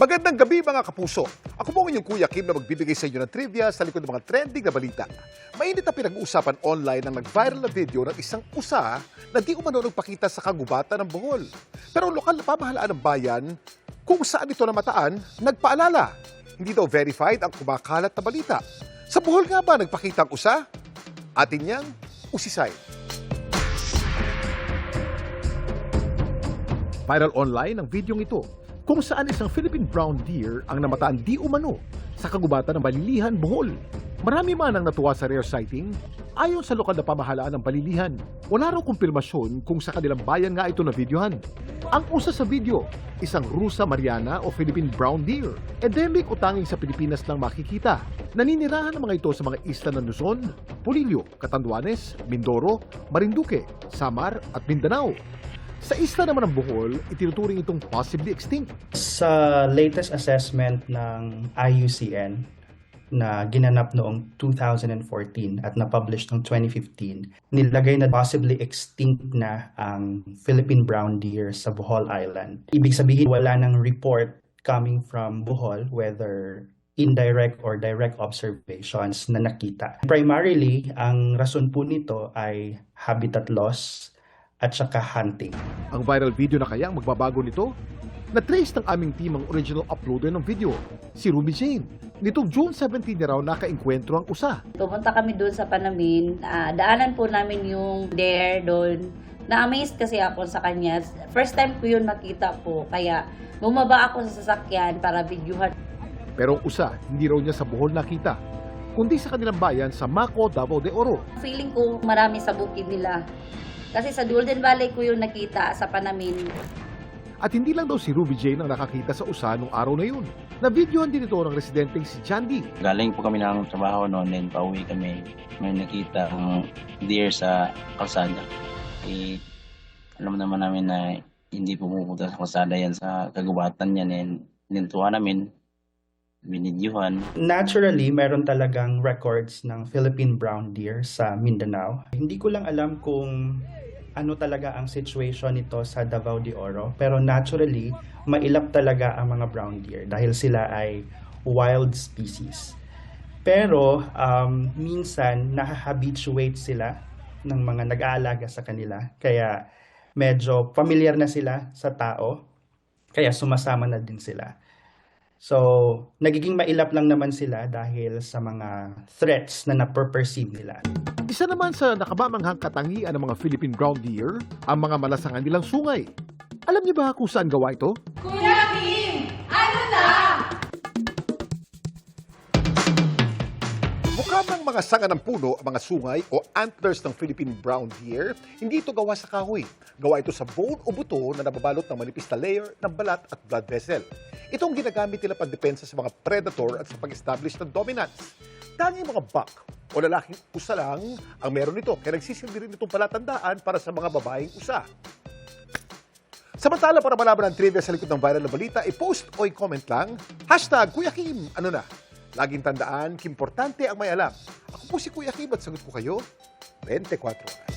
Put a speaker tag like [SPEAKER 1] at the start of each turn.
[SPEAKER 1] Magandang gabi mga kapuso. Ako po ang inyong Kuya Kim na magbibigay sa inyo ng trivia sa likod ng mga trending na balita. Mainit na pinag-uusapan online ang nag-viral na video ng isang usa na di umano nagpakita sa kagubatan ng Bohol. Pero ang lokal na pamahalaan ng bayan, kung saan ito namataan, nagpaalala. Hindi daw verified ang kumakalat na balita. Sa Bohol nga ba nagpakita ang usa? Atin niyang usisay. Viral online ang videong ito kung saan isang Philippine brown deer ang namataan di umano sa kagubatan ng Balilihan, Bohol. Marami man ang natuwa sa rare sighting, ayon sa lokal na pamahalaan ng Balilihan. Wala raw kumpirmasyon kung sa kanilang bayan nga ito na videohan. Ang usa sa video, isang Rusa Mariana o Philippine brown deer. Endemic o tanging sa Pilipinas lang makikita. Naninirahan ang mga ito sa mga isla ng Luzon, Polillo, Catanduanes, Mindoro, Marinduque, Samar at Mindanao. Sa isla naman ng Bohol, itinuturing itong possibly extinct.
[SPEAKER 2] Sa latest assessment ng IUCN na ginanap noong 2014 at na-publish noong 2015, nilagay na possibly extinct na ang Philippine brown deer sa Bohol Island. Ibig sabihin, wala ng report coming from Bohol, whether indirect or direct observations na nakita. Primarily, ang rason po nito ay habitat loss at saka hunting.
[SPEAKER 1] Ang viral video na kaya ang magbabago nito? Na-trace ng aming team ang original uploader ng video, si Ruby Jane. Nitong June 17 na raw nakainkwentro ang usa.
[SPEAKER 3] Pumunta kami doon sa Panamin. Daanan po namin yung dare doon. Na-amazed kasi ako sa kanya. First time ko yun makita po. Kaya bumaba ako sa sasakyan para videohan.
[SPEAKER 1] Pero ang usa, hindi raw niya sa Bohol nakita, kundi sa kanilang bayan sa Maco, Davao de Oro.
[SPEAKER 3] Feeling ko marami sa bukid nila. Kasi sa Golden Valley ko yung nakita sa Panamin.
[SPEAKER 1] At hindi lang daw si Ruby Jane ang nakakita sa usa nung araw na yun. Na-videohan din ito ng residenteng si Jandy.
[SPEAKER 4] Galing po kami ng trabaho noon, then pauwi kami. May nakita ang deer sa kalsada. Alam naman namin na hindi pumupunta sa kalsada yan, sa kagubatan yan. And nintuwa namin, binidyohan.
[SPEAKER 2] Naturally, meron talagang records ng Philippine brown deer sa Mindanao. Hindi ko lang alam kung ano talaga ang situation nito sa Davao de Oro. Pero naturally, mailap talaga ang mga brown deer dahil sila ay wild species. Pero minsan, nahahabituate sila ng mga nag-aalaga sa kanila. Kaya medyo familiar na sila sa tao. Kaya sumasama na din sila. So, nagiging mailap lang naman sila dahil sa mga threats na na-perceive nila.
[SPEAKER 1] Isa naman sa nakamamanghang katangian ng mga Philippine brown deer, ang mga malasangan nilang sungay. Alam niyo ba kung saan gawa ito?
[SPEAKER 5] Kuya Kim! Ano na?
[SPEAKER 1] Mukha bang mga sanga ng puno ang mga sungay o antlers ng Philippine brown deer? Hindi ito gawa sa kahoy. Gawa ito sa bone o buto na nababalot ng manipis na layer ng balat at blood vessel. Ito ang ginagamit nila pandepensa sa mga predator at sa pag-establish ng dominance. Tanging mga buck o lalaking usa lang ang meron nito, kaya nagsisilbi rin itong palatandaan para sa mga babaeng usa. Samantala, para malaman ang trivia sa likod ng viral na balita, i-post o i-comment lang, #Kuya Kim, ano na? Laging tandaan, importante ang may alam. Ako po si Kuya Kim at sagot ko kayo, 24 oras.